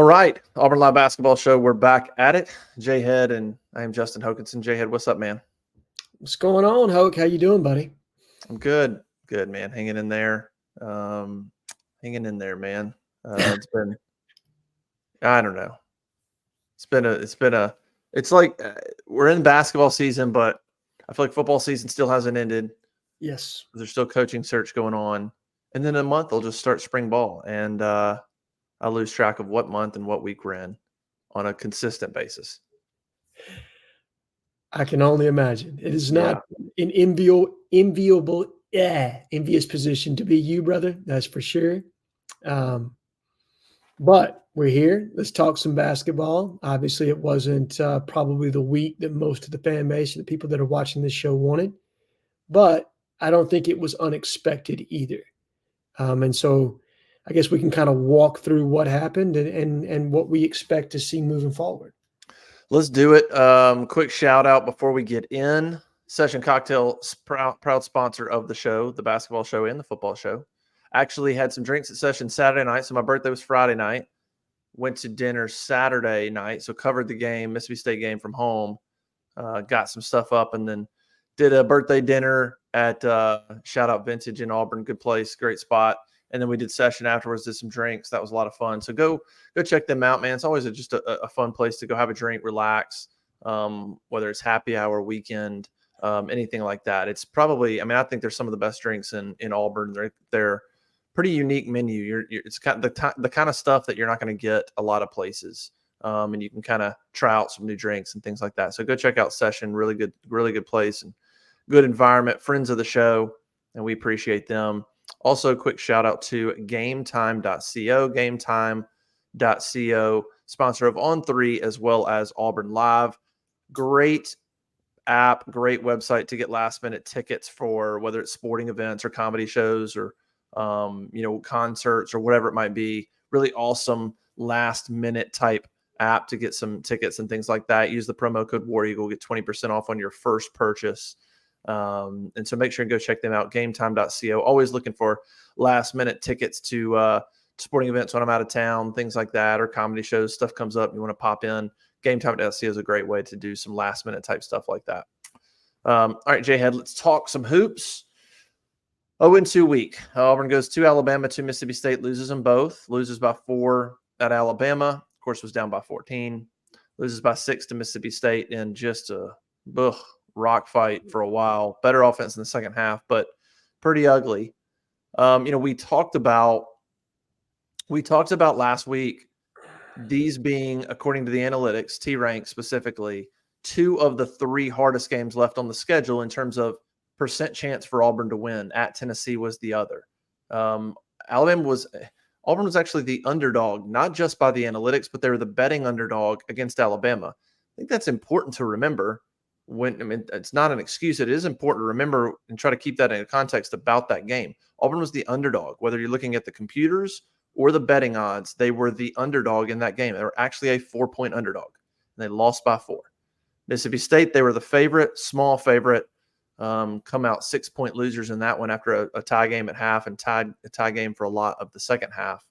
All right, Auburn Basketball Show. We're back at it. JHead and I am Justin Hokanson JHead. What's up, man? What's going on, Hoke? How you doing, buddy? I'm good, man. Hanging in there, um, hanging in there, man. It's been, I don't know. It's like we're in basketball season, but I feel like football season still hasn't ended. Yes. There's still coaching search going on, and then in a month they'll just start spring ball, and I lose track of what month and what week we're in on a consistent basis. I can only imagine. It is Yeah. not an envious position to be you, brother. That's for sure. But we're here. Let's talk some basketball. Obviously, it wasn't probably the week that most of the fan base, the people that are watching this show wanted, but I don't think it was unexpected either. And so I guess we can kind of walk through what happened and what we expect to see moving forward. Let's do it. Quick shout out before we get in. Session Cocktail, proud sponsor of the show, the basketball show and the football show. Actually had some drinks at Session Saturday night. So my birthday was Friday night. Went to dinner Saturday night. So covered the game, Mississippi State game from home. Got some stuff up and then did a birthday dinner at shout out Vintage in Auburn. Good place, great spot. And then we did Session afterwards, did some drinks. That was a lot of fun. So go check them out, man. It's always just a fun place to go have a drink, relax, whether it's happy hour, weekend, anything like that. It's probably, I think there's some of the best drinks in Auburn. They're pretty unique menu. It's kind of the kind of stuff that you're not going to get a lot of places. And you can kind of try out some new drinks and things like that. So go check out Session. Really good place and good environment. Friends of the show, and we appreciate them. Also, quick shout out to GameTime.co, GameTime.co, sponsor of On3 as well as Auburn Live. Great app, great website to get last minute tickets for whether it's sporting events or comedy shows or concerts or whatever it might be. Really awesome last minute type app to get some tickets and things like that. Use the promo code WAREAGLE, get 20% off on your first purchase. And so make sure and go check them out. GameTime.co. Always looking for last minute tickets to sporting events when I'm out of town, things like that, or comedy shows. Stuff comes up, you want to pop in. GameTime.co is a great way to do some last minute type stuff like that. All right, JHead, let's talk some hoops. 0-2 week. Auburn goes to Alabama, to Mississippi State, loses them both. Loses by 4 at Alabama. Of course, was down by 14. Loses by 6 to Mississippi State in just a rock fight for a while. Better offense in the second half, but pretty ugly. We talked about last week these being, according to the analytics, T-Rank specifically, 2 of the 3 hardest games left on the schedule in terms of percent chance for Auburn to win. At Tennessee was the other. Auburn was actually the underdog, not just by the analytics, but they were the betting underdog against Alabama. I think that's important to remember. It's not an excuse. It is important to remember and try to keep that in context about that game. Auburn was the underdog, whether you're looking at the computers or the betting odds. They were the underdog in that game. They were actually a 4-point underdog, and they lost by 4. Mississippi State, they were the favorite, small favorite, come out 6-point losers in that one after a tie game at half and a tie game for a lot of the second half.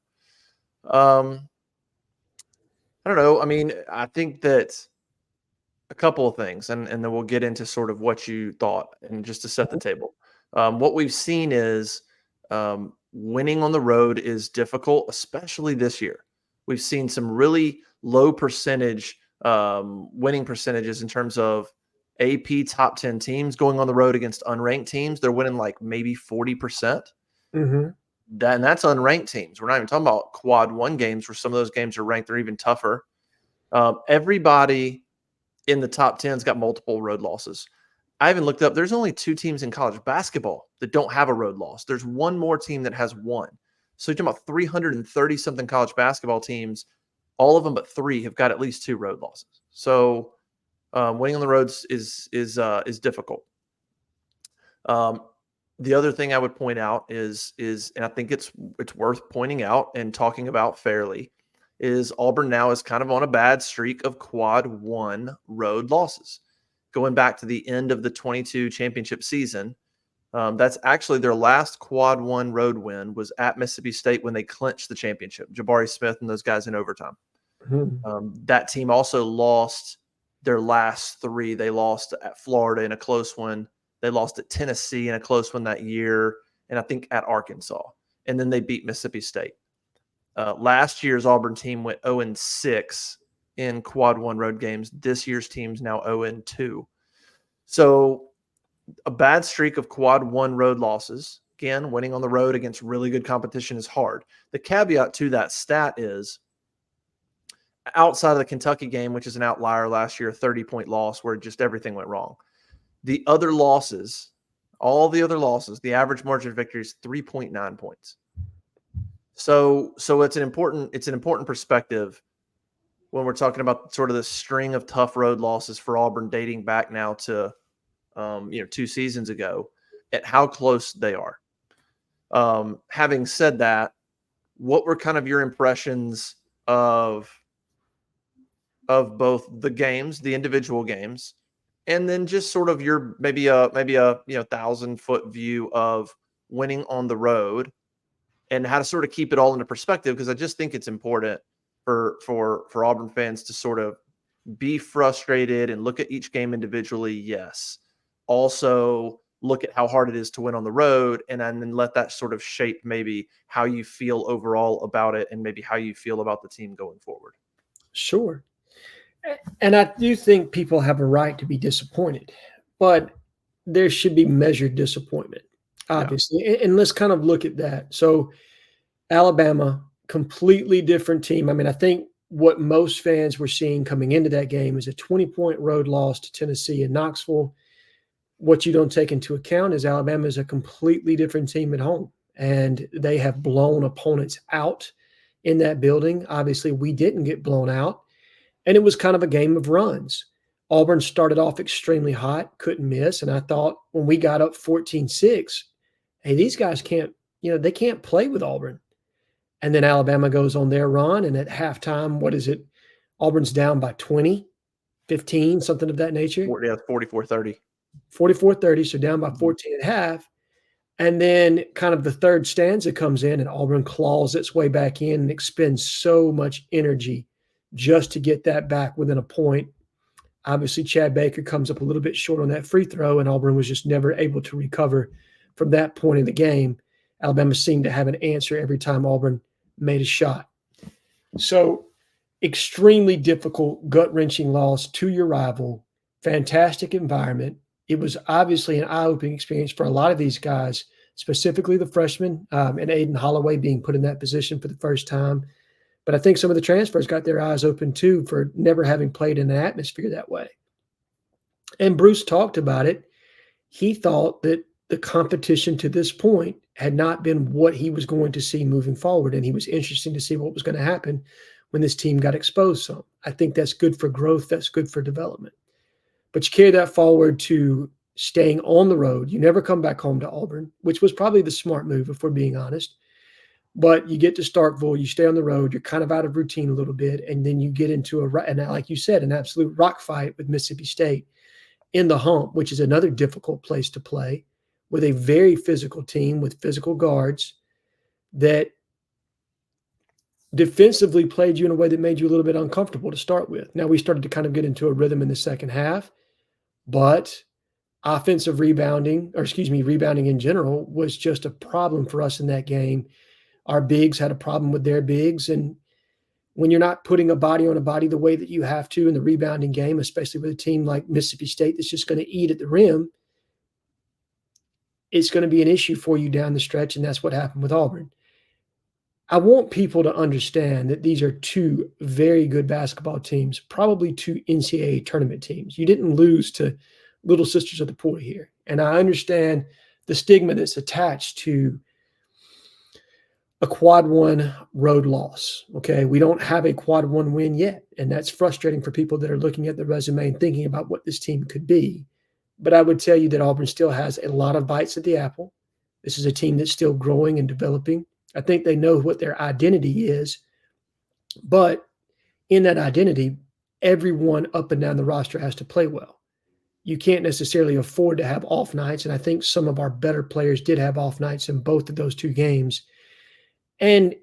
I don't know. I think that a couple of things, and then we'll get into sort of what you thought and just to set the table. What we've seen is winning on the road is difficult, especially this year. We've seen some really low percentage winning percentages in terms of AP top 10 teams going on the road against unranked teams. They're winning like maybe 40%. Mm-hmm. And that's unranked teams. We're not even talking about quad 1 games where some of those games are ranked. They're even tougher. Everybody in the top 10's got multiple road losses. I haven't looked up. There's only 2 teams in college basketball that don't have a road loss. There's one more team that has 1. So you're talking about 330-something college basketball teams. All of them but 3 have got at least 2 road losses. So winning on the roads is difficult. The other thing I would point out is, and I think it's worth pointing out and talking about fairly, is Auburn now is kind of on a bad streak of quad 1 road losses. Going back to the end of the 22 championship season, that's actually their last quad 1 road win was at Mississippi State when they clinched the championship. Jabari Smith and those guys in overtime. Mhm. That team also lost their last three. They lost at Florida in a close one. They lost at Tennessee in a close one that year, and I think at Arkansas. And then they beat Mississippi State. Last year's Auburn team went 0-6 in quad one road games. This year's team's now 0-2. So a bad streak of quad one road losses. Again, winning on the road against really good competition is hard. The caveat to that stat is outside of the Kentucky game, which is an outlier last year, a 30-point loss where just everything went wrong. The other losses, all the other losses, the average margin of victory is 3.9 points. So it's an important perspective when we're talking about sort of the string of tough road losses for Auburn dating back now to 2 seasons ago, at how close they are. Having said that, what were kind of your impressions of both the games, the individual games, and then just sort of your maybe a 1,000-foot view of winning on the road and how to sort of keep it all into perspective? Because I just think it's important for Auburn fans to sort of be frustrated and look at each game individually. Yes. Also look at how hard it is to win on the road, and then let that sort of shape maybe how you feel overall about it and maybe how you feel about the team going forward. Sure. And I do think people have a right to be disappointed, but there should be measured disappointment, obviously. And let's kind of look at that. So, Alabama, completely different team. I mean, I think what most fans were seeing coming into that game is a 20-point road loss to Tennessee and Knoxville. What you don't take into account is Alabama is a completely different team at home, and they have blown opponents out in that building. Obviously, we didn't get blown out. And it was kind of a game of runs. Auburn started off extremely hot, couldn't miss. And I thought when we got up 14-6, hey, these guys they can't play with Auburn. And then Alabama goes on their run. And at halftime, what is it? Auburn's down by 20, 15, something of that nature. 44-30. 44-30, so down by 14 and a half. And then kind of the third stanza comes in, and Auburn claws its way back in and expends so much energy just to get that back within a point. Obviously, Chad Baker comes up a little bit short on that free throw, and Auburn was just never able to recover from that point in the game. Alabama seemed to have an answer every time Auburn made a shot. So, extremely difficult, gut-wrenching loss to your rival. Fantastic environment. It was obviously an eye-opening experience for a lot of these guys, specifically the freshmen, and Aiden Holloway being put in that position for the first time. But I think some of the transfers got their eyes open too for never having played in an atmosphere that way. And Bruce talked about it. He thought that the competition to this point had not been what he was going to see moving forward. And he was interested to see what was going to happen when this team got exposed some. I think that's good for growth. That's good for development. But you carry that forward to staying on the road. You never come back home to Auburn, which was probably the smart move, if we're being honest. But you get to Starkville, you stay on the road, you're kind of out of routine a little bit, and then you get into and like you said, an absolute rock fight with Mississippi State in the Hump, which is another difficult place to play, with a very physical team with physical guards that defensively played you in a way that made you a little bit uncomfortable to start with. Now we started to kind of get into a rhythm in the second half, but rebounding in general was just a problem for us in that game. Our bigs had a problem with their bigs. And when you're not putting a body on a body the way that you have to in the rebounding game, especially with a team like Mississippi State that's just going to eat at the rim, it's going to be an issue for you down the stretch. And that's what happened with Auburn. I want people to understand that these are two very good basketball teams, probably two NCAA tournament teams. You didn't lose to Little Sisters of the Poor here. And I understand the stigma that's attached to a quad one road loss. Okay. We don't have a quad one win yet. And that's frustrating for people that are looking at the resume and thinking about what this team could be. But I would tell you that Auburn still has a lot of bites at the apple. This is a team that's still growing and developing. I think they know what their identity is. But in that identity, everyone up and down the roster has to play well. You can't necessarily afford to have off nights. And I think some of our better players did have off nights in both of those two games. And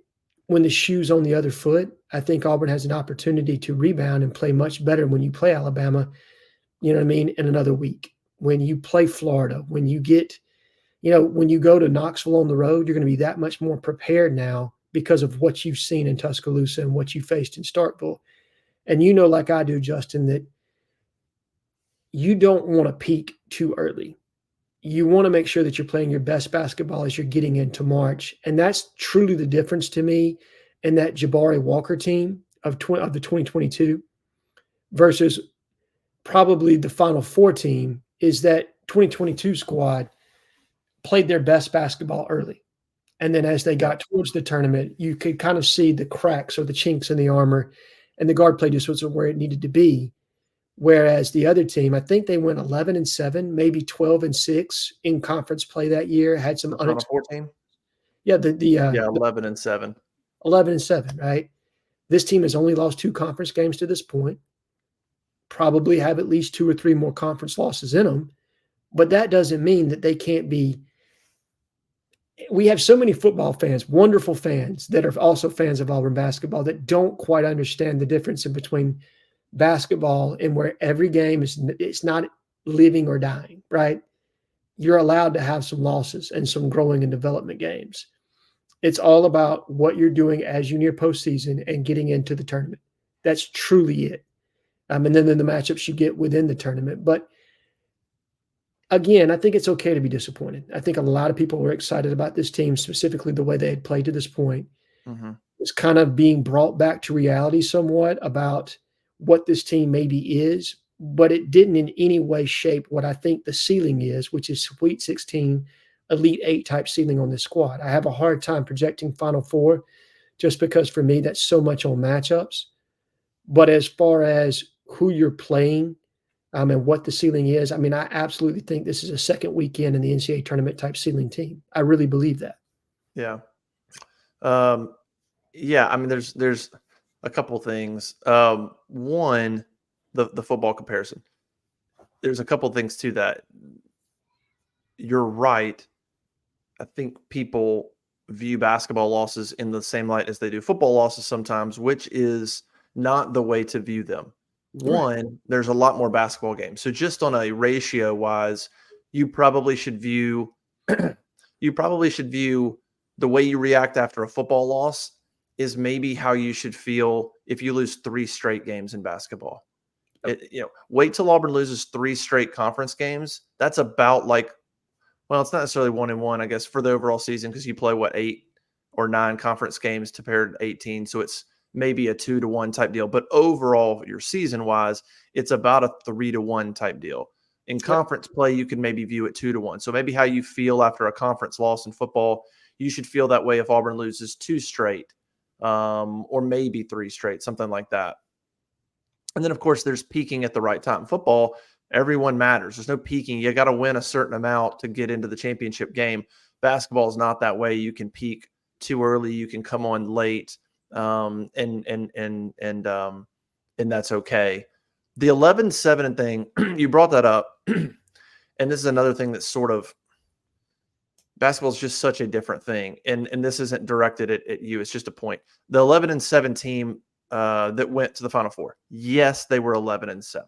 when the shoe's on the other foot, I think Auburn has an opportunity to rebound and play much better when you play Alabama, you know what I mean, in another week. When you play Florida, when you get, when you go to Knoxville on the road, you're going to be that much more prepared now because of what you've seen in Tuscaloosa and what you faced in Starkville. And like I do, Justin, that you don't want to peak too early. You want to make sure that you're playing your best basketball as you're getting into March. And that's truly the difference to me in that Jabari Walker team of the 2022 versus probably the Final Four team, is that 2022 squad played their best basketball early. And then as they got towards the tournament, you could kind of see the cracks or the chinks in the armor, and the guard play just wasn't where it needed to be. Whereas the other team, I think they went 11-7, maybe 12-6 in conference play that year. Had some Final Four team. Yeah, the 11-7. 11-7, right? This team has only lost 2 conference games to this point. Probably have at least 2 or 3 more conference losses in them, but that doesn't mean that they can't be. We have so many football fans, wonderful fans, that are also fans of Auburn basketball that don't quite understand the difference in between basketball and where every game it's not living or dying, right? You're allowed to have some losses and some growing and development games. It's all about what you're doing as you near postseason and getting into the tournament. That's truly it. And then the matchups you get within the tournament. But again, I think it's okay to be disappointed. I think a lot of people were excited about this team, specifically the way they had played to this point. Mm-hmm. It's kind of being brought back to reality somewhat about what this team maybe is, but it didn't in any way shape what I think the ceiling is, which is Sweet 16, Elite 8 type ceiling on this squad. I have a hard time projecting Final Four just because for me that's so much on matchups. But as far as who you're playing and what the ceiling is, I mean, I absolutely think this is a second weekend in the NCAA tournament type ceiling team. I really believe that. Yeah. Yeah, I mean, there's a couple things. One, the football comparison. There's a couple things to that. You're right. I think people view basketball losses in the same light as they do football losses sometimes, which is not the way to view them. One, there's a lot more basketball games. So just on a ratio wise, you probably should view the way you react after a football loss is maybe how you should feel if you lose 3 straight games in basketball. Wait till Auburn loses 3 straight conference games. That's about like, well, it's not necessarily 1-1, I guess, for the overall season because you play 8 or 9 conference games to pair 18. So it's maybe a 2-1 type deal. But overall, your season wise, it's about a 3-1 type deal. In conference play, you can maybe view it 2-1. So maybe how you feel after a conference loss in football, you should feel that way if Auburn loses 2 straight, or maybe 3 straight, something like that. And then, of course, there's peaking at the right time. Football, everyone matters. There's no peaking. You got to win a certain amount to get into the championship game. Basketball is not that way. You can peak too early. You can come on late, and that's okay. The 11-7 thing, you brought that up, and this is another thing that's sort of basketball is just such a different thing, and this isn't directed at you. It's just a point. The 11-7 team that went to the Final Four, yes, they were 11-7,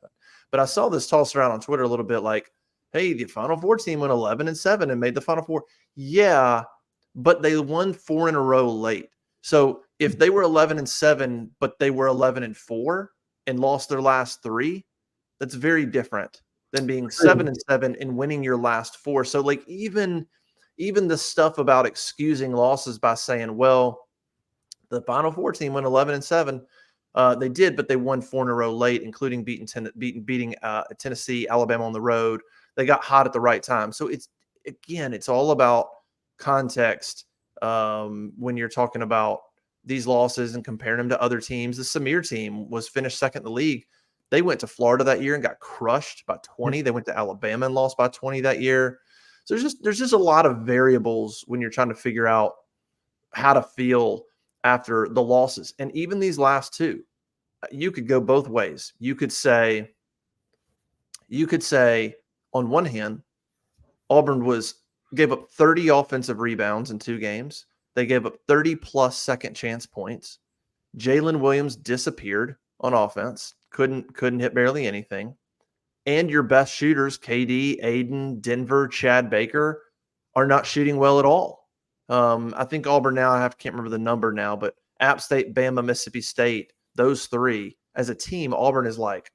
but I saw this tossed around on Twitter a little bit like, hey, the Final Four team went 11-7 and made the Final Four. Yeah, but they won 4 in a row late. So if they were 11-7, but they were 11-4 and lost their last 3, that's very different than being 7-7 and winning your last 4. So like even the stuff about excusing losses by saying, well, the Final Four team went 11-7. They did, but they won 4 in a row late, including beating Tennessee, Alabama on the road. They got hot at the right time. So it's all about context when you're talking about these losses and comparing them to other teams. The Samir team was finished second in the league. They went to Florida that year and got crushed by 20. They went to Alabama and lost by 20 that year. So there's just a lot of variables when you're trying to figure out how to feel after the losses. And even these last 2, you could go both ways. You could say on one hand, Auburn gave up 30 offensive rebounds in 2 games. They gave up 30 plus second chance points. Jalen Williams disappeared on offense, couldn't hit barely anything. And your best shooters, KD, Aiden, Denver, Chad Baker, are not shooting well at all. I think Auburn now, can't remember the number now, but App State, Bama, Mississippi State, those three, as a team, Auburn is like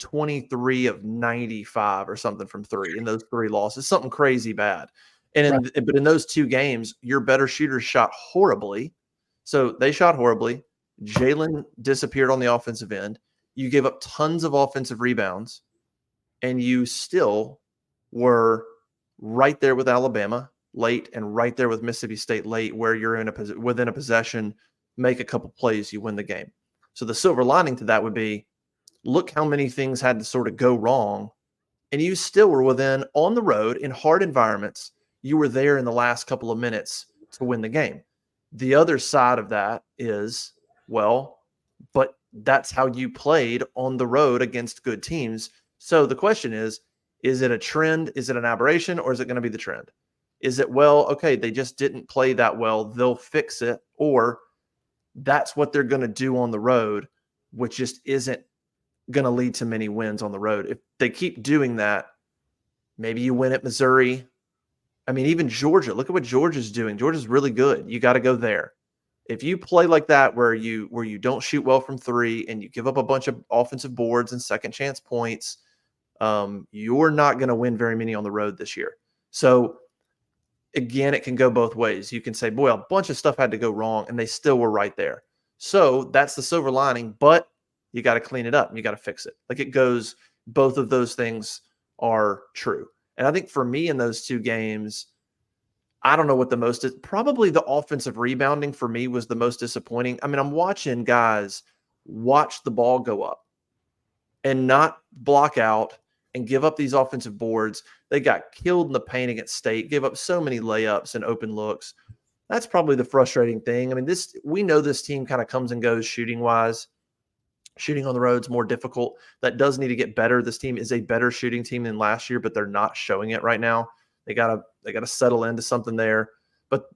23 of 95 or something from three in those three losses, something crazy bad. But in those two games, your better shooters shot horribly. So they shot horribly. Jalen disappeared on the offensive end. You gave up tons of offensive rebounds, and you still were right there with Alabama late and right there with Mississippi State late, where you're within a possession, make a couple plays, you win the game. So the silver lining to that would be, look how many things had to sort of go wrong, and you still were within, on the road in hard environments, you were there in the last couple of minutes to win the game. The other side of that is, well, but that's how you played on the road against good teams. So the question is it a trend? Is it an aberration, or is it going to be the trend? Is it, well, okay, they just didn't play that well, they'll fix it, or that's what they're going to do on the road, which just isn't going to lead to many wins on the road. If they keep doing that, maybe you win at Missouri. I mean, even Georgia, look at what Georgia's doing. Georgia's really good. You got to go there. If you play like that, where you don't shoot well from three and you give up a bunch of offensive boards and second chance points, you're not going to win very many on the road this year. So again, it can go both ways. You can say, boy, a bunch of stuff had to go wrong and they still were right there. So that's the silver lining, but you got to clean it up and you got to fix it. Like, it goes, both of those things are true. And I think for me in those two games, I don't know what the most is. Probably the offensive rebounding for me was the most disappointing. I mean, I'm watching guys watch the ball go up and not block out and give up these offensive boards. They got killed in the paint against State, gave up so many layups and open looks. That's probably the frustrating thing. I mean, we know this team kind of comes and goes shooting-wise. Shooting on the road is more difficult. That does need to get better. This team is a better shooting team than last year, but they're not showing it right now. They gotta settle into something there. But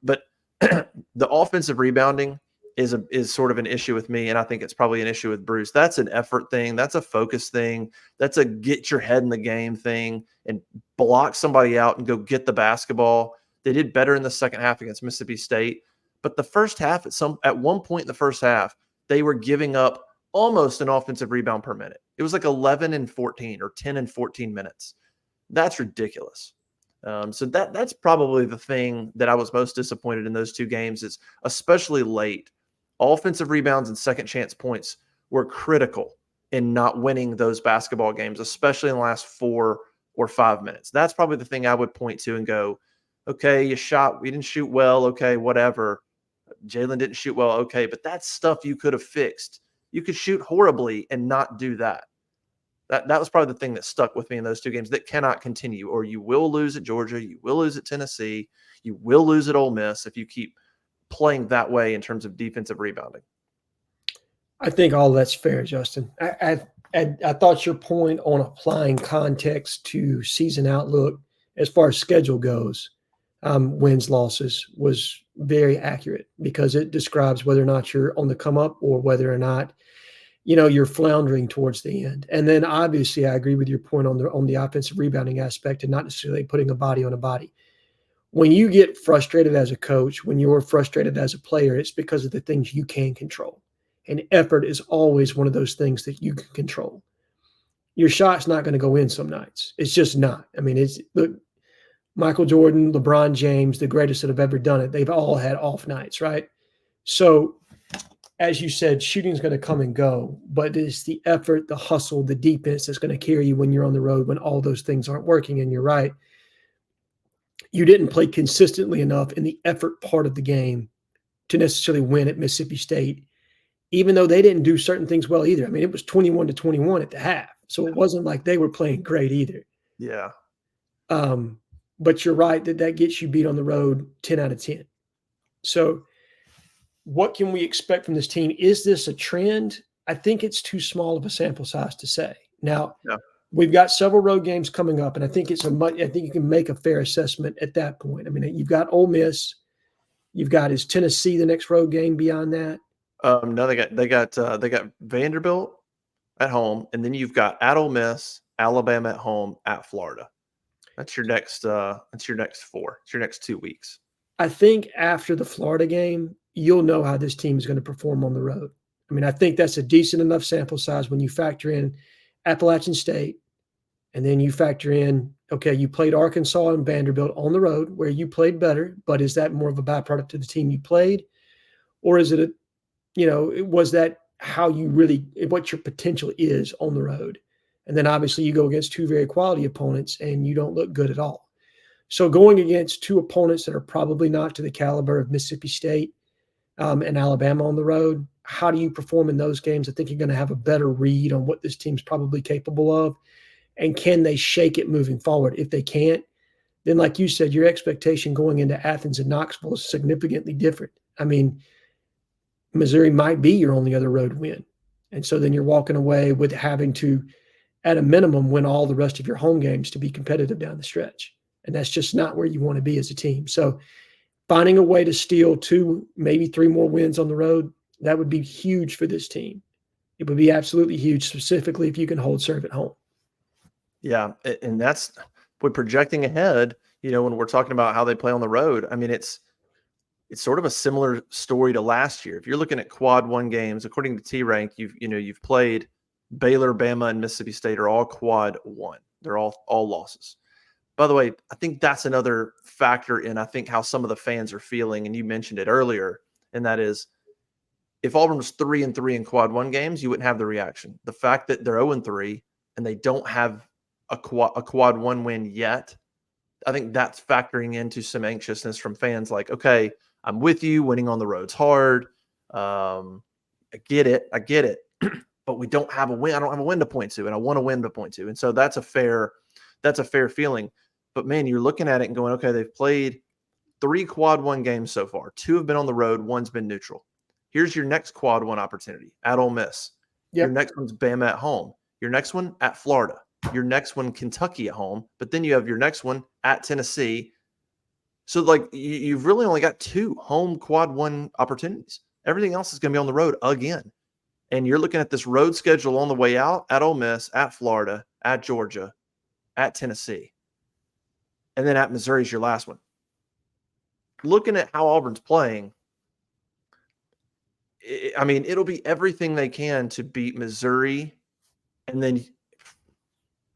the offensive rebounding is sort of an issue with me, and I think it's probably an issue with Bruce. That's an effort thing. That's a focus thing. That's a get your head in the game thing and block somebody out and go get the basketball. They did better in the second half against Mississippi State, but the first half, at one point in the first half, they were giving up almost an offensive rebound per minute. It was like 11 and 14 or 10 and 14 minutes. That's ridiculous. So that's probably the thing that I was most disappointed in those two games, is especially late. Offensive rebounds and second chance points were critical in not winning those basketball games, especially in the last 4 or 5 minutes. That's probably the thing I would point to and go, okay, we didn't shoot well. Okay, whatever. Jalen didn't shoot well. Okay, but that's stuff you could have fixed. You could shoot horribly and not do that. That was probably the thing that stuck with me in those two games. That cannot continue, or you will lose at Georgia, you will lose at Tennessee, you will lose at Ole Miss if you keep playing that way in terms of defensive rebounding. I think all that's fair, Justin. I thought your point on applying context to season outlook as far as schedule goes, wins, losses, was very accurate, because it describes whether or not you're on the come up or whether or not, you're floundering towards the end. And then obviously I agree with your point on the offensive rebounding aspect, and not necessarily putting a body on a body. When you get frustrated as a coach, when you're frustrated as a player, it's because of the things you can control. And effort is always one of those things that you can control. Your shot's not going to go in some nights. It's just not. I mean, look, Michael Jordan, LeBron James, the greatest that have ever done it, they've all had off nights, right? So, as you said, shooting's going to come and go, but it's the effort, the hustle, the defense that's going to carry you when you're on the road, when all those things aren't working. And you're right. You didn't play consistently enough in the effort part of the game to necessarily win at Mississippi State, even though they didn't do certain things well either. I mean, it was 21-21 at the half, so it wasn't like they were playing great either. Yeah. But you're right that gets you beat on the road 10 out of 10. So what can we expect from this team? Is this a trend? I think it's too small of a sample size to say. Now, we've got several road games coming up, and I think I think you can make a fair assessment at that point. I mean, you've got Ole Miss. You've got, is Tennessee the next road game beyond that? No, they got Vanderbilt at home, and then you've got at Ole Miss, Alabama at home, at Florida. That's your next. That's your next four. It's your next 2 weeks. I think after the Florida game, you'll know how this team is going to perform on the road. I mean, I think that's a decent enough sample size when you factor in Appalachian State, and then you factor in, okay, you played Arkansas and Vanderbilt on the road where you played better, but is that more of a byproduct of the team you played? Or is it, was that how you really, what your potential is on the road? And then obviously you go against two very quality opponents and you don't look good at all. So going against two opponents that are probably not to the caliber of Mississippi State and Alabama on the road, how do you perform in those games? I think you're going to have a better read on what this team's probably capable of. And can they shake it moving forward? If they can't, then like you said, your expectation going into Athens and Knoxville is significantly different. I mean, Missouri might be your only other road win. And so then you're walking away with having to, at a minimum, win all the rest of your home games to be competitive down the stretch. And that's just not where you want to be as a team. So finding a way to steal 2, maybe 3 more wins on the road, that would be huge for this team. It would be absolutely huge, specifically if you can hold serve at home. Yeah, and that's when projecting ahead, when we're talking about how they play on the road. I mean, it's sort of a similar story to last year. If you're looking at quad 1 games, according to T-Rank, you've played Baylor, Bama, and Mississippi State are all quad 1. They're all losses. By the way, I think that's another factor in, I think, how some of the fans are feeling, and you mentioned it earlier, and that is if Auburn was 3-3 in quad 1 games, you wouldn't have the reaction. The fact that they're 0-3 and they don't have a quad 1 win yet, I think that's factoring into some anxiousness from fans like, okay, I'm with you, winning on the road's hard. I get it. But we don't have a win. I don't have a win to point to, and I want a win to point to. And so that's a fair feeling. But man, you're looking at it and going, okay, they've played 3 quad 1 games so far. 2 have been on the road, 1's been neutral. Here's your next quad 1 opportunity at Ole Miss. Yep. Your next one's Bama at home. Your next one at Florida. Your next one, Kentucky at home. But then you have your next one at Tennessee. So, like, you've really only got 2 home quad 1 opportunities. Everything else is going to be on the road again. And you're looking at this road schedule on the way out at Ole Miss, at Florida, at Georgia, at Tennessee. And then at Missouri is your last one. Looking at how Auburn's playing, I mean, it'll be everything they can to beat Missouri. And then,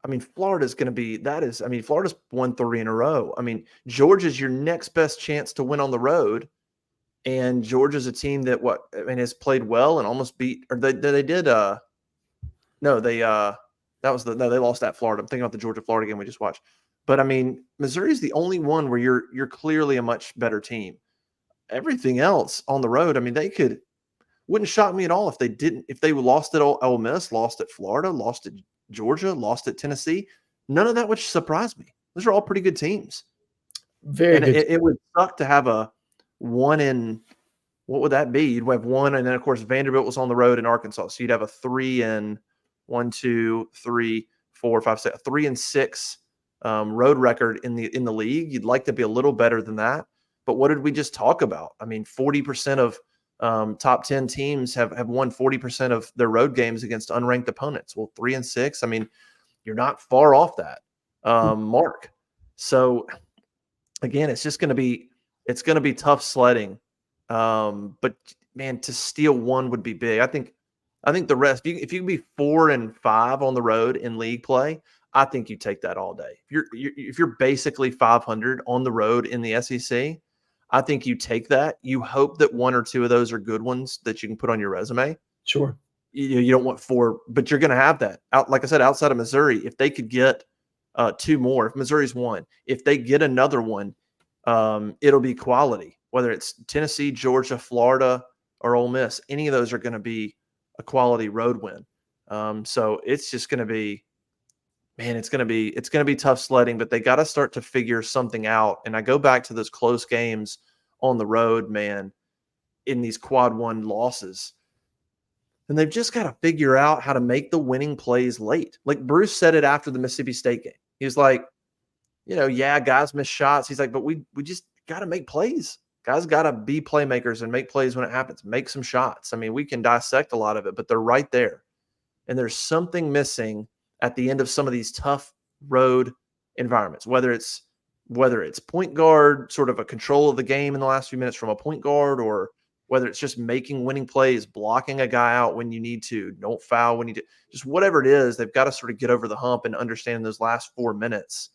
I mean, Florida's going to be, Florida's won 3 in a row. I mean, Georgia's your next best chance to win on the road. And Georgia's a team that has played well and almost beat, or they lost at Florida. I'm thinking about the Georgia-Florida game we just watched. But I mean, Missouri's the only one where you're clearly a much better team. Everything else on the road, I mean, wouldn't shock me at all if they lost at Ole Miss, lost at Florida, lost at Georgia, lost at Tennessee. None of that would surprise me. Those are all pretty good teams. Very good. It would suck to have a 1 in, what would that be? You'd have 1, and then of course Vanderbilt was on the road in Arkansas, so you'd have a 3 in 1, 2, 3, 4, 5, 6, 3-6 road record in the league. You'd like to be a little better than that, but what did we just talk about? I mean, 40% of top 10 teams have won 40% of their road games against unranked opponents. Well, 3-6. I mean, you're not far off that mark. So again, it's going to be tough sledding. But man, to steal 1 would be big. I think the rest, if you can be 4-5 on the road in league play, I think you take that all day. If you're basically 500 on the road in the SEC, I think you take that. You hope that 1 or 2 of those are good ones that you can put on your resume. Sure. You don't want 4, but you're going to have that. Like I said, outside of Missouri, if they could get 2 more, if Missouri's 1, if they get another one, it'll be quality. Whether it's Tennessee, Georgia, Florida, or Ole Miss, any of those are going to be a quality road win. So it's just going to be, man, it's going to be tough sledding, but they got to start to figure something out. And I go back to those close games on the road, man, in these quad 1 losses. And they've just got to figure out how to make the winning plays late. Like Bruce said it after the Mississippi State game. He was like, guys miss shots. He's like, but we just got to make plays. Guys got to be playmakers and make plays when it happens. Make some shots. I mean, we can dissect a lot of it, but they're right there. And there's something missing at the end of some of these tough road environments, whether it's point guard, sort of a control of the game in the last few minutes from a point guard, or whether it's just making winning plays, blocking a guy out when you need to, don't foul when you do, just whatever it is, they've got to sort of get over the hump and understand in those last 4 minutes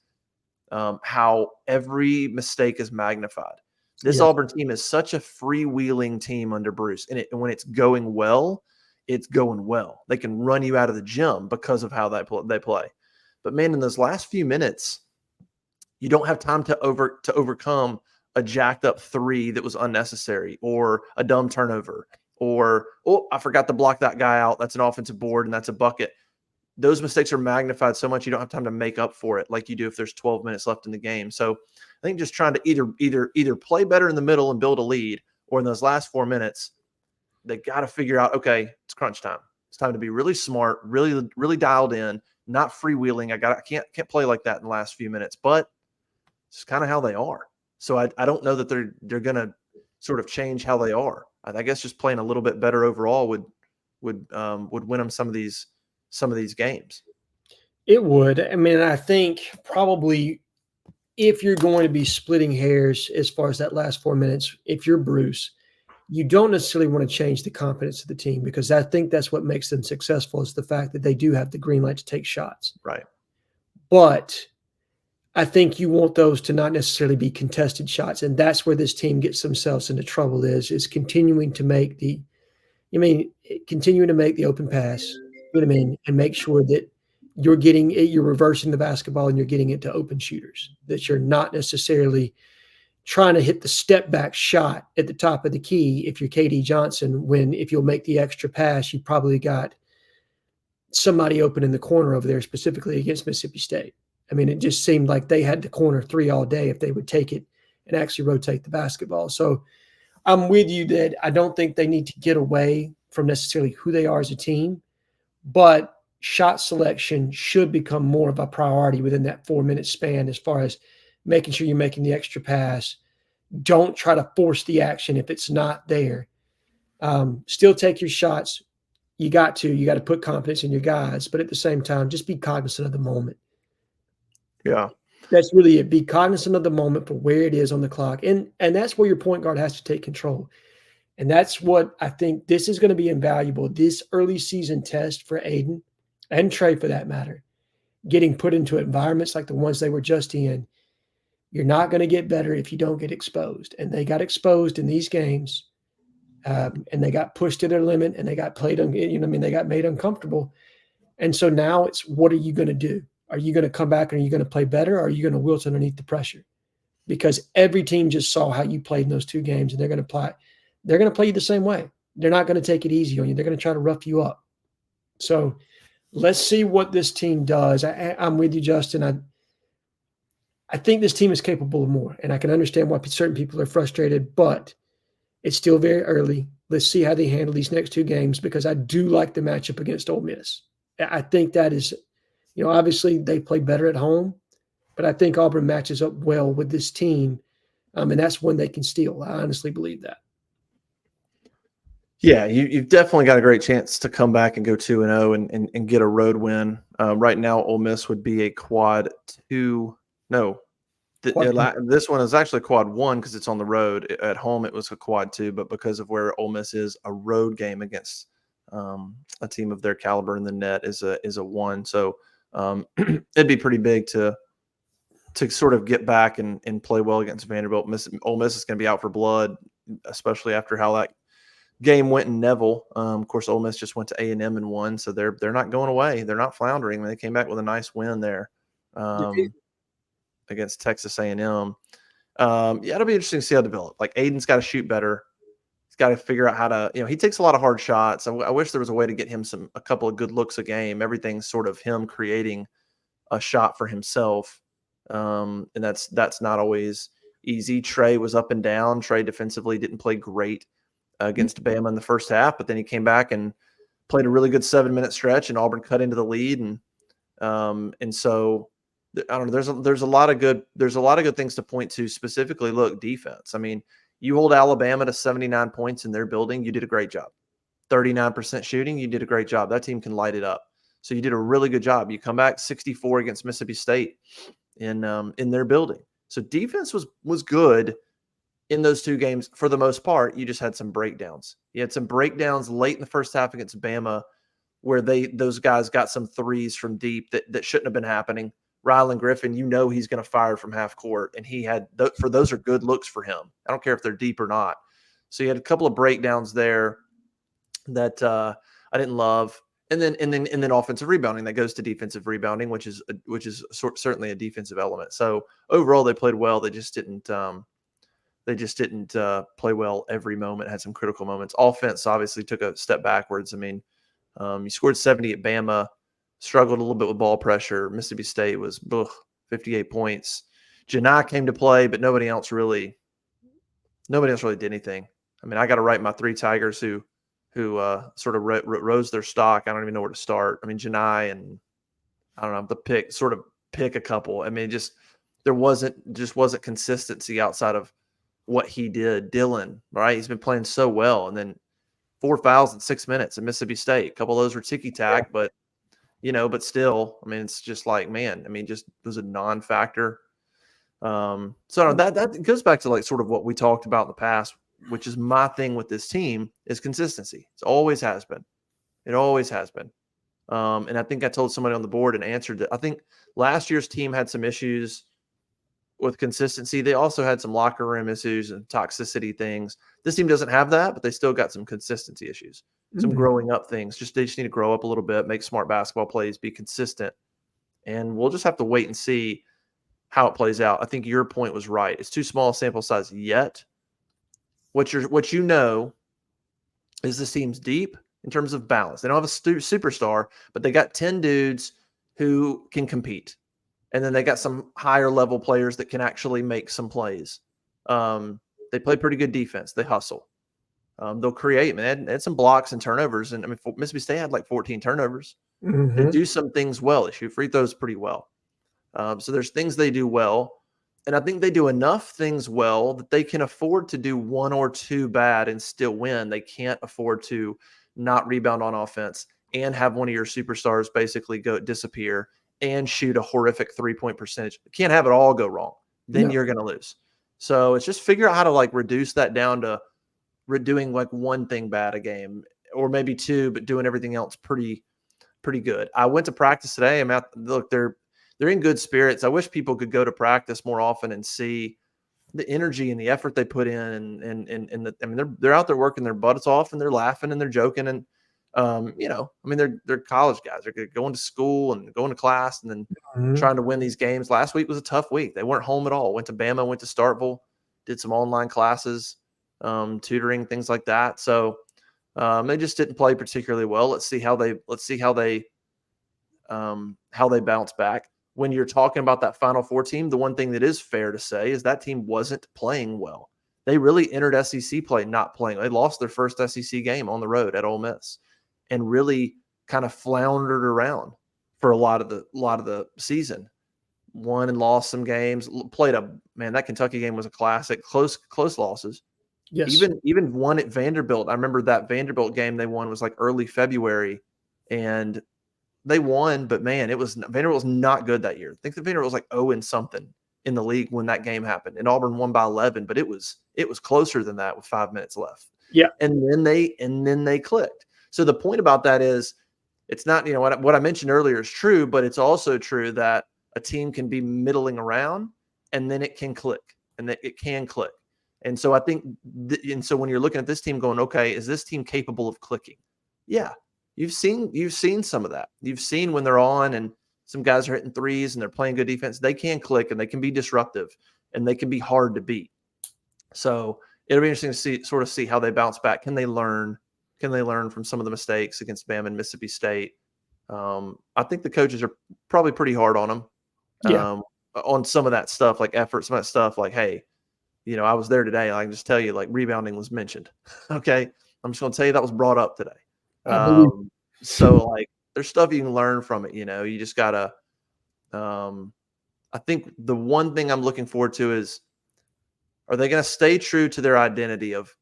how every mistake is magnified. This Yeah. Auburn team is such a freewheeling team under Bruce, and when it's going well, it's going well. They can run you out of the gym because of how they play. But man, in those last few minutes, you don't have time to overcome a jacked up three that was unnecessary, or a dumb turnover, or, oh, I forgot to block that guy out. That's an offensive board and that's a bucket. Those mistakes are magnified so much you don't have time to make up for it like you do if there's 12 minutes left in the game. So I think just trying to either play better in the middle and build a lead, or in those last 4 minutes, they got to figure out, okay, it's crunch time. It's time to be really smart, really, really dialed in, not freewheeling. I can't play like that in the last few minutes, but it's kind of how they are. So I don't know that they're going to sort of change how they are. I guess just playing a little bit better overall would win them some of these games. It would. I mean, I think probably if you're going to be splitting hairs as far as that last 4 minutes, if you're Bruce, you don't necessarily want to change the confidence of the team, because I think that's what makes them successful, is the fact that they do have the green light to take shots. Right. But I think you want those to not necessarily be contested shots. And that's where this team gets themselves into trouble, is continuing to make continuing to make the open pass, you know what I mean, and make sure that you're reversing the basketball and you're getting it to open shooters, that you're not necessarily trying to hit the step back shot at the top of the key if you're KD Johnson, when if you'll make the extra pass, you probably got somebody open in the corner over there, specifically against Mississippi State. I mean, it just seemed like they had the corner three all day if they would take it and actually rotate the basketball. So I'm with you that I don't think they need to get away from necessarily who they are as a team, but shot selection should become more of a priority within that 4 minute span, as far as making sure you're making the extra pass. Don't try to force the action if it's not there. Still take your shots. You got to put confidence in your guys, but at the same time, just be cognizant of the moment. Yeah. That's really it. Be cognizant of the moment for where it is on the clock. And that's where your point guard has to take control. And that's what I think this is going to be invaluable, this early season test for Aiden and Trey, for that matter, getting put into environments like the ones they were just in. You're not going to get better if you don't get exposed. And they got exposed in these games, and they got pushed to their limit, and they got played, they got made uncomfortable. And so now it's, what are you going to do? Are you going to come back and are you going to play better, or are you going to wilt underneath the pressure? Because every team just saw how you played in those two games, and they're going to play you the same way. They're not going to take it easy on you. They're going to try to rough you up. So let's see what this team does. I'm with you, Justin. I think this team is capable of more, and I can understand why certain people are frustrated, but it's still very early. Let's see how they handle these next two games, because I do like the matchup against Ole Miss. I think that is, obviously they play better at home, but I think Auburn matches up well with this team, and that's when they can steal. I honestly believe that. Yeah, you've definitely got a great chance to come back and go 2-0 and get a road win. Right now, Ole Miss would be a quad 2. No, this one is actually quad 1 because it's on the road. At home, it was a quad 2, but because of where Ole Miss is, a road game against a team of their caliber in the net is a 1. So it'd be pretty big to sort of get back and play well against Vanderbilt. Ole Miss is going to be out for blood, especially after how that game went in Neville. Of course, Ole Miss just went to A&M and won, so they're not going away. They're not floundering. They came back with a nice win there against Texas A&M. Yeah, it'll be interesting to see how it develops. Like, Aiden's got to shoot better. He's got to figure out how to, he takes a lot of hard shots. I wish there was a way to get him a couple of good looks a game. Everything's sort of him creating a shot for himself. And that's not always easy. Trey was up and down. Trey defensively didn't play great against Bama in the first half, but then he came back and played a really good 7-minute stretch, and Auburn cut into the lead. And so I don't know. There's a lot of good things to point to. Specifically, look, defense. I mean, You hold Alabama to 79 points in their building, you did a great job. 39% shooting, you did a great job. That team can light it up. So you did a really good job. You come back 64 against Mississippi State in their building. So defense was good in those two games for the most part. You just had some breakdowns. You had some breakdowns late in the first half against Bama where those guys got some threes from deep that shouldn't have been happening. Rylan Griffin, he's going to fire from half court, and he had those are good looks for him. I don't care if they're deep or not. So you had a couple of breakdowns there that I didn't love, and then offensive rebounding that goes to defensive rebounding, which is certainly a defensive element. So overall, they played well. They just didn't play well every moment. Had some critical moments. Offense obviously took a step backwards. I mean, you scored 70 at Bama, struggled a little bit with ball pressure. Mississippi State was 58 points. Janai came to play, but nobody else really did anything. I mean, I got to write my 3 Tigers who sort of rose their stock. I don't even know where to start. I mean, Janai and I don't know, pick a couple. I mean, there wasn't consistency outside of what he did. Dylan, right? He's been playing so well, and then 4 fouls in 6 minutes at Mississippi State. A couple of those were ticky-tack, but still, I mean, it's just like, man, I mean, just was a non-factor. So that goes back to like sort of what we talked about in the past, which is my thing with this team is consistency. It always has been. It always has been. And I think I told somebody on the board and answered that. I think last year's team had some issues with consistency. They also had some locker room issues and toxicity things. This team doesn't have that, but they still got some consistency issues, some growing up things. They just need to grow up a little bit, make smart basketball plays, be consistent. And we'll just have to wait and see how it plays out. I think your point was right. It's too small a sample size yet. What you know is this team's deep in terms of balance. They don't have a superstar, but they got 10 dudes who can compete. And then they got some higher level players that can actually make some plays. They play pretty good defense. They hustle. They'll create. Man, they had some blocks and turnovers. And I mean, Mississippi State had like 14 turnovers. They do some things well. They shoot free throws pretty well. So there's things they do well. And I think they do enough things well that they can afford to do 1 or 2 bad and still win. They can't afford to not rebound on offense and have one of your superstars basically go disappear and shoot a horrific 3-point percentage. You can't have it all go wrong. Then you're going to lose. So it's just figure out how to like reduce that down to doing like 1 thing bad a game or maybe 2, but doing everything else pretty good. I went to practice today. Look, they're in good spirits. I wish people could go to practice more often and see the energy and the effort they put in. And they're out there working their butts off and they're laughing and they're joking. And, they're college guys. They're going to school and going to class and then trying to win these games. Last week was a tough week. They weren't home at all. Went to Bama, went to Starkville, did some online classes, tutoring, things like that. So they just didn't play particularly well. Let's see how they bounce back. When you're talking about that Final Four team, the one thing that is fair to say is that team wasn't playing well. They really entered SEC play not playing. They lost their first SEC game on the road at Ole Miss and really kind of floundered around for a lot of the season. Won and lost some games. That Kentucky game was a classic. Close losses. Yes. Even one at Vanderbilt. I remember that Vanderbilt game they won was like early February, and they won, but man, Vanderbilt was not good that year. I think the Vanderbilt was like 0 and something in the league when that game happened, and Auburn won by 11, but it was closer than that with 5 minutes left. Yeah, and then they clicked. So the point about that is, it's not what I mentioned earlier is true, but it's also true that a team can be middling around and then it can click, and that it can click. And so I think, and so when you're looking at this team, going, okay, is this team capable of clicking? Yeah. You've seen some of that. You've seen when they're on and some guys are hitting threes and they're playing good defense, they can click and they can be disruptive and they can be hard to beat. So it'll be interesting to see how they bounce back. Can they learn from some of the mistakes against Bama and Mississippi State? I think the coaches are probably pretty hard on them on some of that stuff, like effort, some of that stuff like, hey, I was there today. I can just tell you, like, rebounding was mentioned. Okay. I'm just going to tell you that was brought up today. So like there's stuff you can learn from it. You just gotta, I think the one thing I'm looking forward to is Are they going to stay true to their identity of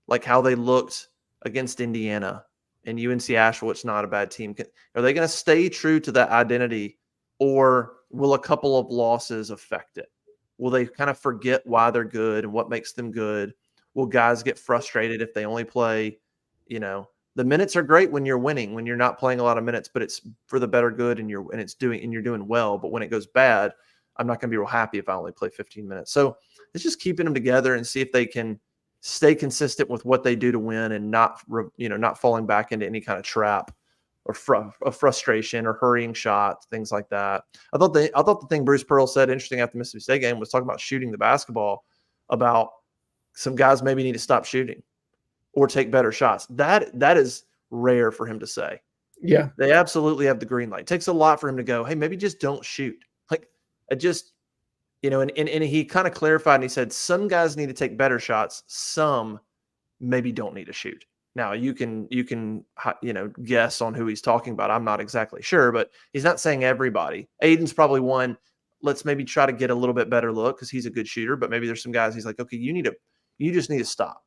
like how they looked against Indiana and UNC Asheville? It's not a bad team. Are they going to stay true to that identity, or will a couple of losses affect it? Will they kind of forget why they're good and what makes them good? Will guys get frustrated if they only play, the minutes are great when you're winning, when you're not playing a lot of minutes, but it's for the better good and you're doing well. But when it goes bad, I'm not going to be real happy if I only play 15 minutes. So it's just keeping them together and see if they can stay consistent with what they do to win and not falling back into any kind of trap or frustration or hurrying shots, things like that. I thought the thing Bruce Pearl said interesting after the Mississippi State game was talking about shooting the basketball, about some guys maybe need to stop shooting or take better shots. That is rare for him to say. Yeah. They absolutely have the green light. It takes a lot for him to go, hey, maybe just don't shoot. Like, I just, and he kind of clarified and he said, some guys need to take better shots. Some maybe don't need to shoot. Now you can guess on who he's talking about. I'm not exactly sure, but he's not saying everybody. Aiden's probably one. Let's maybe try to get a little bit better look because he's a good shooter, but maybe there's some guys he's like, okay, you just need to stop.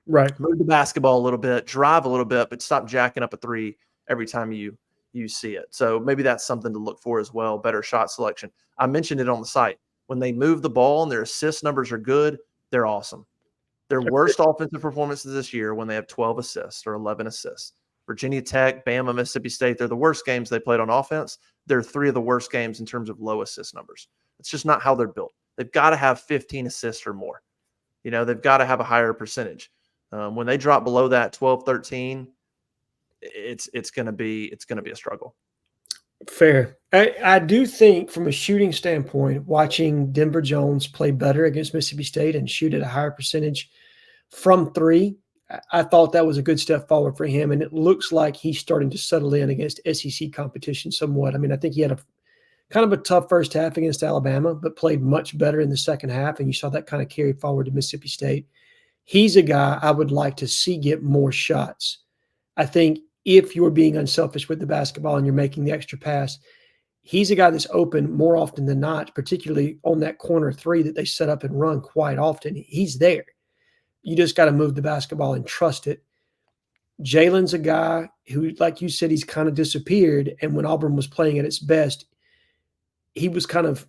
Right. Move the basketball a little bit, drive a little bit, but stop jacking up a three every time you see it. So maybe that's something to look for as well, better shot selection. I mentioned it on the site. When they move the ball and their assist numbers are good, they're awesome. Their worst offensive performances this year when they have 12 assists or 11 assists. Virginia Tech, Bama, Mississippi State, they're the worst games they played on offense. They're three of the worst games in terms of low assist numbers. It's just not how they're built. They've got to have 15 assists or more. They've got to have a higher percentage. When they drop below that 12, 13, it's going to be a struggle. Fair. I do think from a shooting standpoint, watching Denver Jones play better against Mississippi State and shoot at a higher percentage from three, I thought that was a good step forward for him. And it looks like he's starting to settle in against SEC competition somewhat. I mean, I think he had a kind of a tough first half against Alabama, but played much better in the second half. And you saw that kind of carry forward to Mississippi State. He's a guy I would like to see get more shots. I think if you're being unselfish with the basketball and you're making the extra pass, he's a guy that's open more often than not, particularly on that corner three that they set up and run quite often. He's there. You just got to move the basketball and trust it. Jalen's a guy who, like you said, he's kind of disappeared. And when Auburn was playing at its best, he was kind of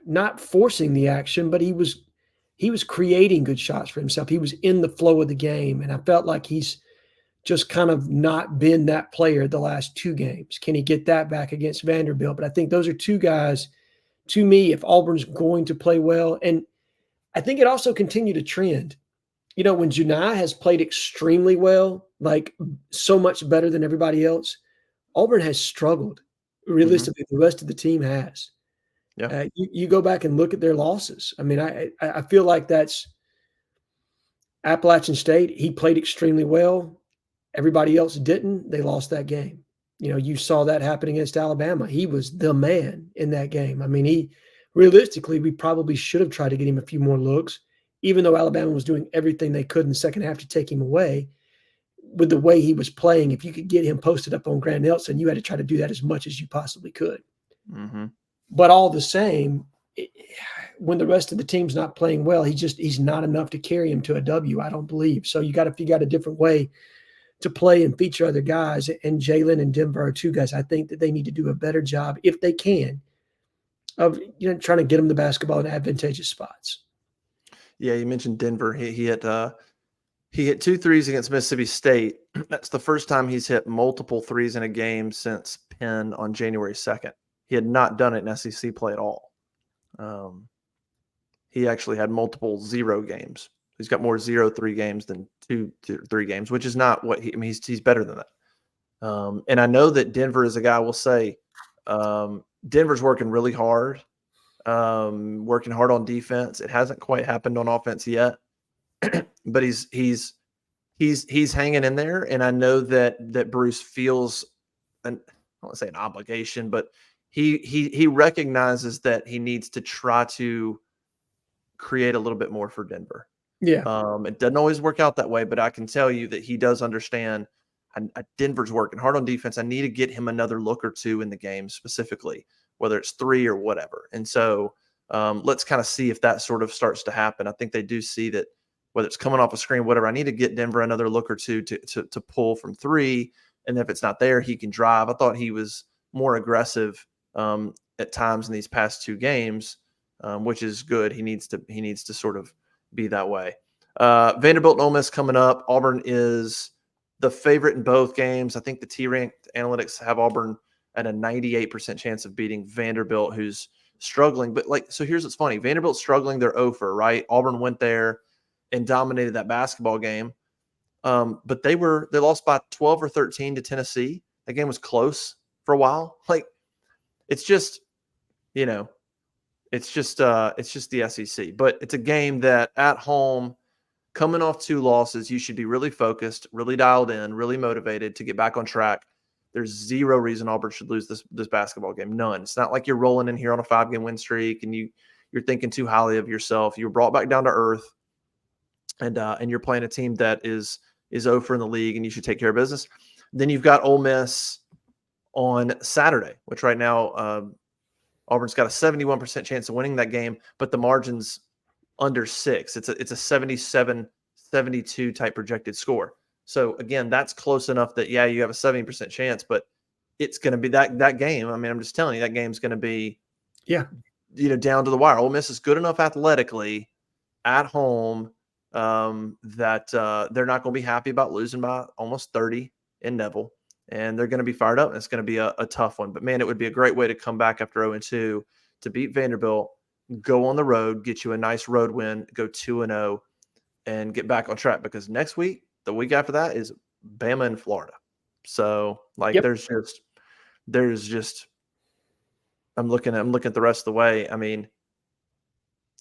not forcing the action, but he was creating good shots for himself. He was in the flow of the game. And I felt like he's just kind of not been that player the last two games. Can he get that back against Vanderbilt? But I think those are two guys, to me, if Auburn's going to play well. And I think it also continued to trend. When Janai has played extremely well, like so much better than everybody else, Auburn has struggled. Realistically, the rest of the team has. Yeah. You go back and look at their losses. I mean, I feel like that's Appalachian State. He played extremely well. Everybody else didn't. They lost that game. You saw that happen against Alabama. He was the man in that game. I mean, realistically, we probably should have tried to get him a few more looks, even though Alabama was doing everything they could in the second half to take him away. With the way he was playing, if you could get him posted up on Grant Nelson, you had to try to do that as much as you possibly could. Mm-hmm. But all the same, when the rest of the team's not playing well, he's not enough to carry him to a W, I don't believe. So you got to figure out a different way to play and feature other guys. And Jalen and Denver are two guys I think that they need to do a better job, if they can, of trying to get them the basketball in advantageous spots. Yeah, you mentioned Denver. He hit 2 threes against Mississippi State. That's the first time he's hit multiple threes in a game since Penn on January 2nd. He had not done it in SEC play at all. He actually had multiple 0 games. He's got more 0-3 games than 2-3 games, which is not what he's better than that. And I know that Denver is a guy, we'll say, Denver's working really hard, working hard on defense. It hasn't quite happened on offense yet, but he's hanging in there. And I know that Bruce feels I don't want to say an obligation, but he recognizes that he needs to try to create a little bit more for Denver. Yeah. It doesn't always work out that way, but I can tell you that he does understand Denver's working hard on defense. I need to get him another look or two in the game specifically, whether it's 3 or whatever. And so Let's kind of see if that sort of starts to happen. I think they do see that whether it's coming off a screen, whatever. I need to get Denver another look or two to pull from three, and if it's not there, he can drive. I thought he was more aggressive at times in these past two games, which is good. He needs to sort of be that way. Vanderbilt and Ole Miss coming up. Auburn is the favorite in both games. I think the T-ranked analytics have Auburn at a 98% chance of beating Vanderbilt, who's struggling. But so here's what's funny. Vanderbilt's struggling. They're 0-for, right? Auburn went there and dominated that basketball game. But they lost by 12 or 13 to Tennessee. That game was close for a while. It's just, it's just the SEC. But it's a game that at home, coming off two losses, you should be really focused, really dialed in, really motivated to get back on track. There's zero reason Auburn should lose this basketball game. None. It's not like you're rolling in here on a 5-game win streak and you're thinking too highly of yourself. You were brought back down to earth, and you're playing a team that is 0-for in the league, and you should take care of business. Then you've got Ole Miss on Saturday, which right now Auburn's got a 71% chance of winning that game, but the margin's under 6. It's a 77-72 type projected score. So again, that's close enough that you have a 70% chance, but it's going to be that game. I mean, I'm just telling you, that game's going to be down to the wire. Ole Miss is good enough athletically at home that they're not going to be happy about losing by almost 30 in Neville, and they're going to be fired up, and it's going to be a tough one. But man, it would be a great way to come back after 0-2 to beat Vanderbilt, go on the road, get you a nice road win, go 2-0, and get back on track, because next week, the week after that, is Bama and Florida. So there's just I'm looking at the rest of the way. I mean,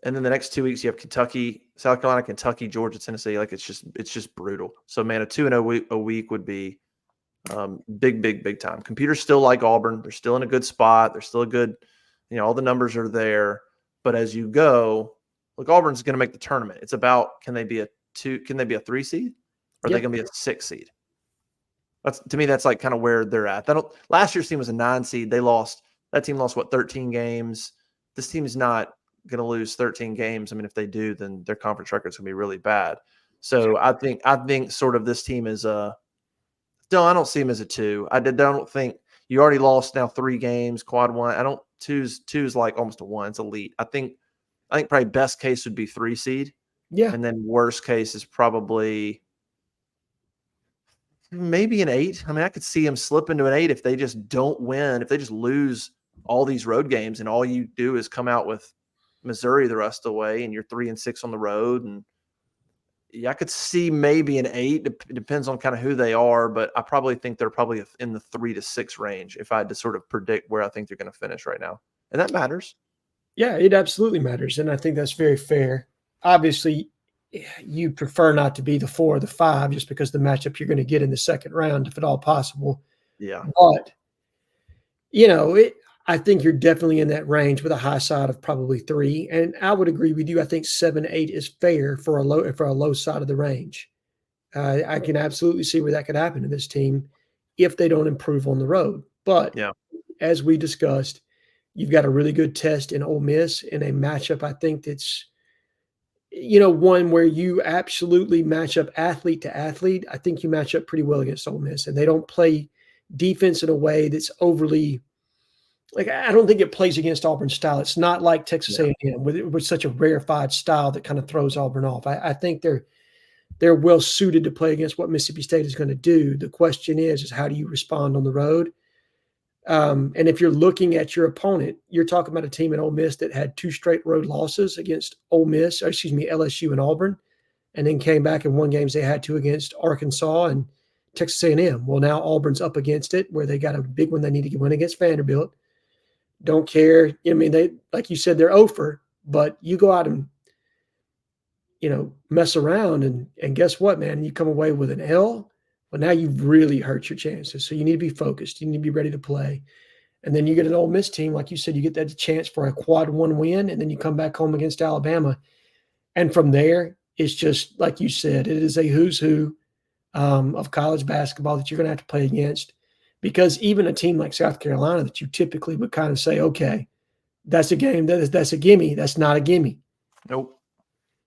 and then the next 2 weeks you have Kentucky, South Carolina, Kentucky, Georgia, Tennessee. It's just brutal. So man, a 2-0 a week would be big time. Computers still like Auburn. They're still in a good spot. They're still a good, all the numbers are there. But as you go, look, Auburn's going to make the tournament. It's about, can they be a 3 seed? Or are they going to be a 6 seed? To me, that's kind of where they're at. Last year's team was a 9 seed. That team lost 13 games. This team is not going to lose 13 games. I mean, if they do, then their conference record's going to be really bad. So I think sort of this team is I don't see them as a 2. I don't think you already lost now 3 games, quad 1. Two's like almost a 1. It's elite. I think probably best case would be 3 seed. Yeah. And then worst case is probably maybe an 8. I mean, I could see them slip into an 8 if they just don't win, if they just lose all these road games and all you do is come out with Missouri the rest of the way and you're 3-6 on the road. And I could see maybe an 8. It depends on kind of who they are, but I probably think they're probably in the 3 to 6 range if I had to sort of predict where I think they're going to finish right now. And that matters. Yeah, it absolutely matters. And I think that's very fair. Obviously, you prefer not to be the 4 or the 5 just because the matchup you're going to get in the second round, if at all possible. Yeah. But, I think you're definitely in that range with a high side of probably 3. And I would agree with you. I think 7-8 is fair for a low side of the range. I can absolutely see where that could happen to this team if they don't improve on the road. But as we discussed, you've got a really good test in Ole Miss in a matchup, I think that's, one where you absolutely match up athlete to athlete. I think you match up pretty well against Ole Miss, and they don't play defense in a way that's overly I don't think it plays against Auburn's style. It's not like Texas A&M with such a rarefied style that kind of throws Auburn off. I think they're well suited to play against what Mississippi State is going to do. The question is how do you respond on the road? And if you're looking at your opponent, you're talking about a team in Ole Miss that had 2 straight road losses against LSU and Auburn, and then came back and won games they had to against Arkansas and Texas A&M. Well, now Auburn's up against it where they got a big one they need to win against Vanderbilt. Don't care. I mean, they, like you said, they're 0-for, but you go out and, mess around and guess what, man? You come away with an L. Well, now you've really hurt your chances. So you need to be focused. You need to be ready to play. And then you get an Ole Miss team, like you said, you get that chance for a quad 1 win, and then you come back home against Alabama. And from there, it's just, like you said, it is a who's who of college basketball that you're going to have to play against. Because even a team like South Carolina that you typically would kind of say, okay, That's a game that's a gimme. That's not a gimme. Nope.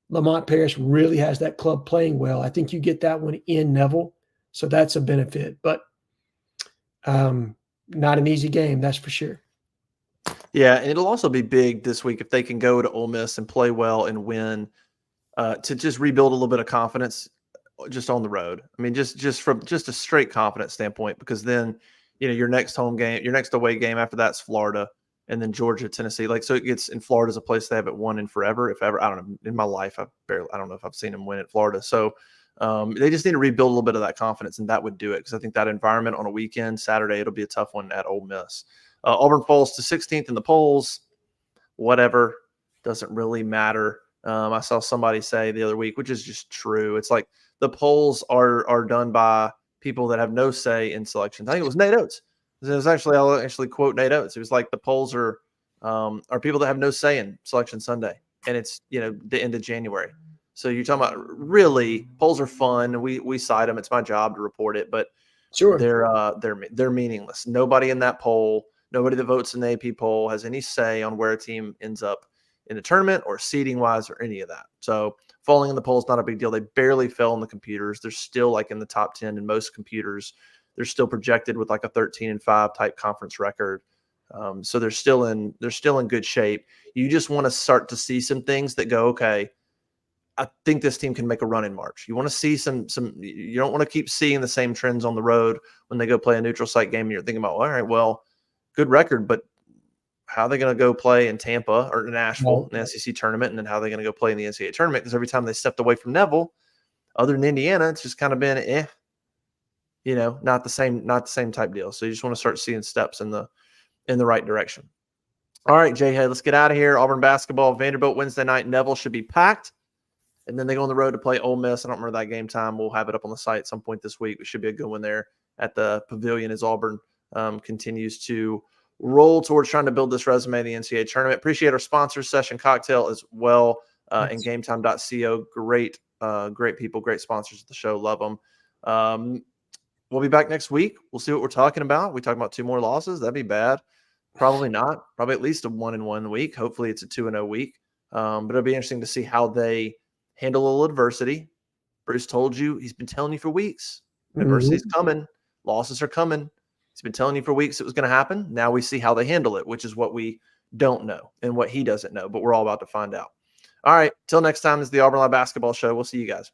Lamont Paris really has that club playing well. I think you get that one in Neville, so that's a benefit. But not an easy game, that's for sure. Yeah, and it'll also be big this week if they can go to Ole Miss and play well and win, to just rebuild a little bit of confidence just on the road. I mean, just from just a straight confidence standpoint, because then your next home game, your next away game after that's Florida, and then Georgia, Tennessee. Like, so it gets, and Florida's a place they haven't won in forever, if ever. I don't know. In my life, I don't know if I've seen them win at Florida. So they just need to rebuild a little bit of that confidence, and that would do it, because I think that environment on a weekend, Saturday, it'll be a tough one at Ole Miss. Auburn falls to 16th in the polls. Whatever, doesn't really matter. I saw somebody say the other week, which is just true. It's like the polls are done by people that have no say in selections. I think it was Nate Oates. It was actually, I'll actually quote Nate Oates. It was like the polls are people that have no say in Selection Sunday, and it's the end of January. So you're talking about, really, polls are fun. We cite them. It's my job to report it, but Sure. they're meaningless. Nobody in that poll, nobody that votes in the AP poll has any say on where a team ends up in the tournament or seeding wise or any of that. So falling in the poll is not a big deal. They barely fell in the computers. They're still like in the top 10 in most computers. They're still projected with like a 13-5 type conference record. So they're still in good shape. You just want to start to see some things that go, okay, I think this team can make a run in March. You want to see some. You don't want to keep seeing the same trends on the road when they go play a neutral site game. And you're thinking about, all right, well, good record, but how are they going to go play in Tampa or Nashville in the SEC tournament, and then how are they going to go play in the NCAA tournament? Because every time they stepped away from Neville, other than Indiana, it's just kind of been not the same type deal. So you just want to start seeing steps in the right direction. All right, JHead, let's get out of here. Auburn basketball, Vanderbilt Wednesday night. Neville should be packed. And then they go on the road to play Ole Miss. I don't remember that game time. We'll have it up on the site at some point this week. It should be a good one there at the Pavilion as Auburn continues to roll towards trying to build this resume in the NCAA tournament. Appreciate our sponsors, Session Cocktail as well, and GameTime.co. Great people, great sponsors of the show. Love them. We'll be back next week. We'll see what we're talking about. We talk about 2 more losses. That'd be bad. Probably not. Probably at least a 1-1 week. Hopefully it's a 2-0 week. But it'll be interesting to see how they handle a little adversity. Bruce told you, he's been telling you for weeks. Adversity's coming. Losses are coming. He's been telling you for weeks it was going to happen. Now we see how they handle it, which is what we don't know and what he doesn't know, but we're all about to find out. All right. Till next time, this is the Auburn Live Basketball Show. We'll see you guys.